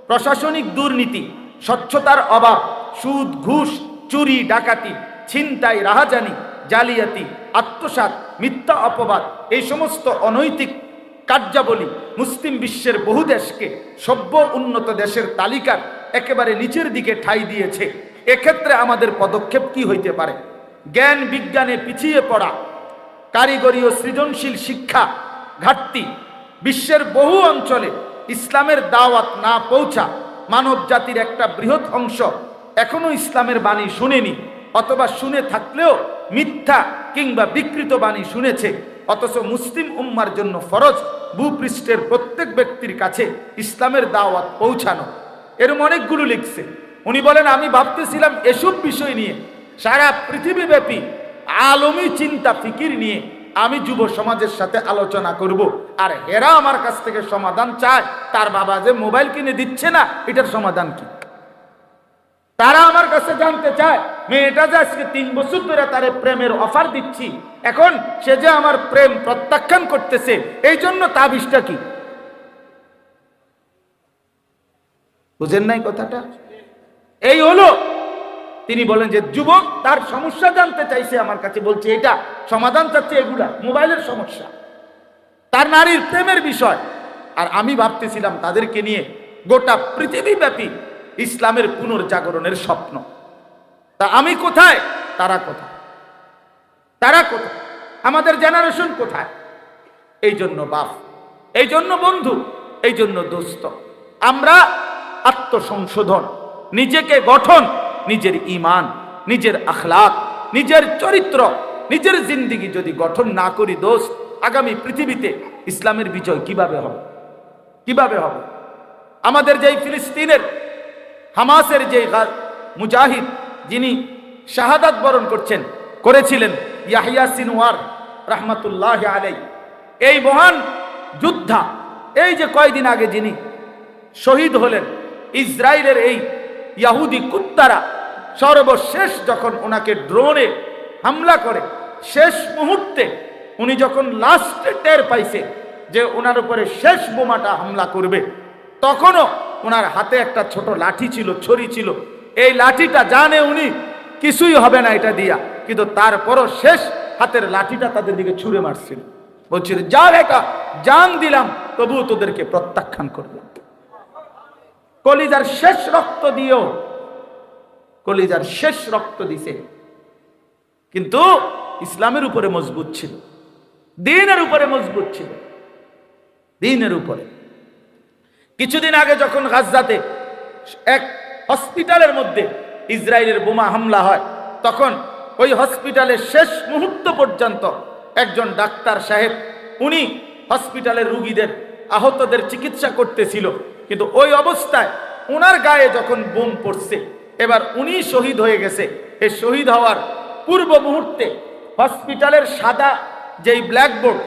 প্রশাসনিক দুর্নীতি, স্বচ্ছতার অভাব, সুদ, ঘুষ, চুরি, ডাকাতি, ছিনতাই, রাহাজানি, জালিয়াতি, আত্মসাৎ, মিথ্যা অপবাদ, এই সমস্ত অনৈতিক কার্যাবলী মুসলিম বিশ্বের বহু দেশকে সভ্য উন্নত দেশের তালিকার একেবারে নিচের দিকে ঠাঁই দিয়েছে। এক্ষেত্রে আমাদের পদক্ষেপ কি হইতে পারে? জ্ঞান বিজ্ঞানে পিছিয়ে পড়া, কারিগরি ও সৃজনশীল শিক্ষা ঘাটতি, বিশ্বের বহু অঞ্চলে ইসলামের দাওয়াত না পৌঁছা, মানব জাতির একটা বৃহৎ অংশ এখনো ইসলামের বাণী শুনেনি, অথবা শুনে থাকলেও মিথ্যা কিংবা বিকৃত বাণী শুনেছে। অথচ মুসলিম উম্মার জন্য ফরজ ভূপৃষ্ঠের প্রত্যেক ব্যক্তির কাছে ইসলামের দাওয়াত পৌঁছানো। এরম অনেকগুলো লিখছে। উনি বলেন আমি ভাবতেছিলাম এসব বিষয় নিয়ে সারা পৃথিবীব্যাপী আলমী চিন্তা ফিকির নিয়ে আমি যুব সমাজের সাথে আলোচনা করব। আর এরা আমার কাছ থেকে সমাধান চায়, তার বাবা যে মোবাইল কিনে দিচ্ছে না, এটার সমাধান কি? তারা আমার কাছে জানতে চায়, মেয়েটা যে আজকে 3 বছর ধরে তারে প্রেমের অফার দিচ্ছি, এখন সে যে আমার প্রেম প্রত্যাখ্যান করতেছে, এই জন্য তাবিজটা কি? বুঝেন নাই কথাটা? এই হলো, তিনি বলেন যে যুবক তার সমস্যা জানতে চাইছে, আমার কাছে বলছে এটা সমাধান চাচ্ছে, এগুলা মোবাইলের সমস্যা, তার নারীর প্রেমের বিষয়। আর আমি ভাবতেছিলাম তাদেরকে নিয়ে গোটা পৃথিবীব্যাপী ইসলামের পুনর্জাগরণের স্বপ্ন। তা আমি কোথায়, তারা কোথায়? তারা কোথায়? আমাদের জেনারেশন কোথায়? এই জন্য বাপ, এই জন্য বন্ধু, এই জন্য দোস্ত, আমরা আত্মসংশোধন, নিজেকে গঠন, নিজের ঈমান, নিজের আখলাক, নিজের চরিত্র, নিজের জিন্দেগি যদি গঠন না করি দোস্ত, আগামী পৃথিবীতে ইসলামের বিজয় কিভাবে হবে? কিভাবে হবে? আমাদের যেই ফিলিস্তিনের হামাসের যে মুজাহিদ যিনি শাহাদাত বরণ করেছিলেন ইয়াহিয়া সিনওয়ার রাহমাতুল্লাহ আলাইহি, এই মহান যোদ্ধা, এই যে কয়দিন আগে যিনি শহীদ হলেন, ইসরায়েলের এই ইহুদি কুত্তারা সর্বশেষ যখন ওনাকে ড্রোনে হামলা করে, শেষ মুহূর্তে উনি যখন লাস্টে টের পাইছে যে ওনার উপরে শেষ বোমাটা হামলা করবে, তখনও ওনার হাতে একটা ছোট লাঠি ছিল, ছড়ি ছিল। এই লাঠিটা জানে উনি কিছুই হবে না এটা দিয়া, কিন্তু তারপরও শেষ হাতের লাঠিটা তাদের দিকে ছুঁড়ে মারছিল, বলছিল যা এটা জান দিলাম তবুও তোদেরকে প্রত্যাখ্যান করবে। কলিজার শেষ রক্ত দিয়েও, কলিজার শেষ রক্ত দিছে, কিন্তু ইসলামের উপরে মজবুত ছিল, দ্বীনের উপরে মজবুত ছিল, দ্বীনের উপরে। কিছুদিন আগে যখন গাজাতে এক হসপিটালের মধ্যে ইসরায়েলের বোমা হামলা হয়, তখন ওই হসপিটালের শেষ মুহূর্ত পর্যন্ত একজন ডাক্তার সাহেব উনি হসপিটালের রোগীদের, আহতদের চিকিৎসা করতেছিল, কিন্তু ওই অবস্থায় ওনার গায়ে যখন বোম পড়ছে, এবার উনি শহীদ হয়ে গেছে। এই শহীদ হওয়ার পূর্ব মুহূর্তে হসপিটালের সাদা যেই ব্ল্যাকবোর্ড,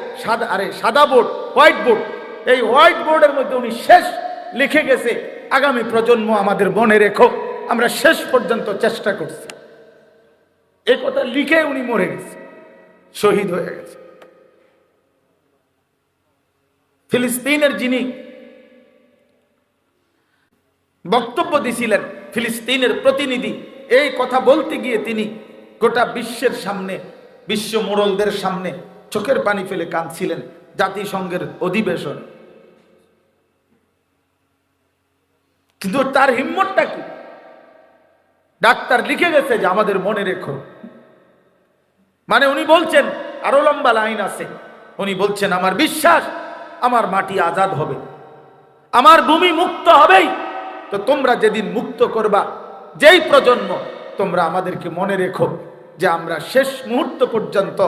সাদা বোর্ড, হোয়াইট বোর্ড, এই হোয়াইট বোর্ডের মধ্যে উনি শেষ লিখে গেছে, আগামী প্রজন্ম আমাদের মনে রেখো, আমরা শেষ পর্যন্ত চেষ্টা করছি। এই কথা লিখে উনি মরে গেছে, শহীদ হয়ে গেছে। ফিলিস্তিনের যিনি বক্তব্য দিছিলেন, ফিলিস্তিনের প্রতিনিধি, এই কথা বলতে গিয়ে তিনি গোটা বিশ্বের সামনে, বিশ্ব মোড়লদের সামনে চোখের পানি ফেলে কাঁদছিলেন জাতিসংঘের অধিবেশন। কিন্তু তার হিম্মতটা কি? ডাক্তার লিখে গেছে যে আমাদের মনে রেখো, মানে উনি বলছেন, আরো লম্বা লাইন আছে, উনি বলছেন আমার বিশ্বাস আমার মাটি আজাদ হবে, আমার ভূমি মুক্ত হবেই। তো তোমরা যেদিন মুক্ত করবা, যেই প্রজন্ম, তোমরা আমাদেরকে মনে রেখো যে আমরা শেষ মুহূর্ত পর্যন্ত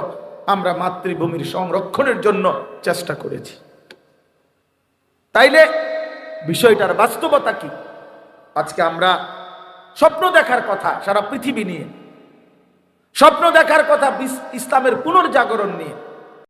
আমরা মাতৃভূমির সংরক্ষণের জন্য চেষ্টা করেছি। তাইলে বিষয়টার বাস্তবতা কি? আজকে আমরা স্বপ্ন দেখার কথা সারা পৃথিবী নিয়ে, স্বপ্ন দেখার কথা ইসলামের পুনর্জাগরণ নিয়ে।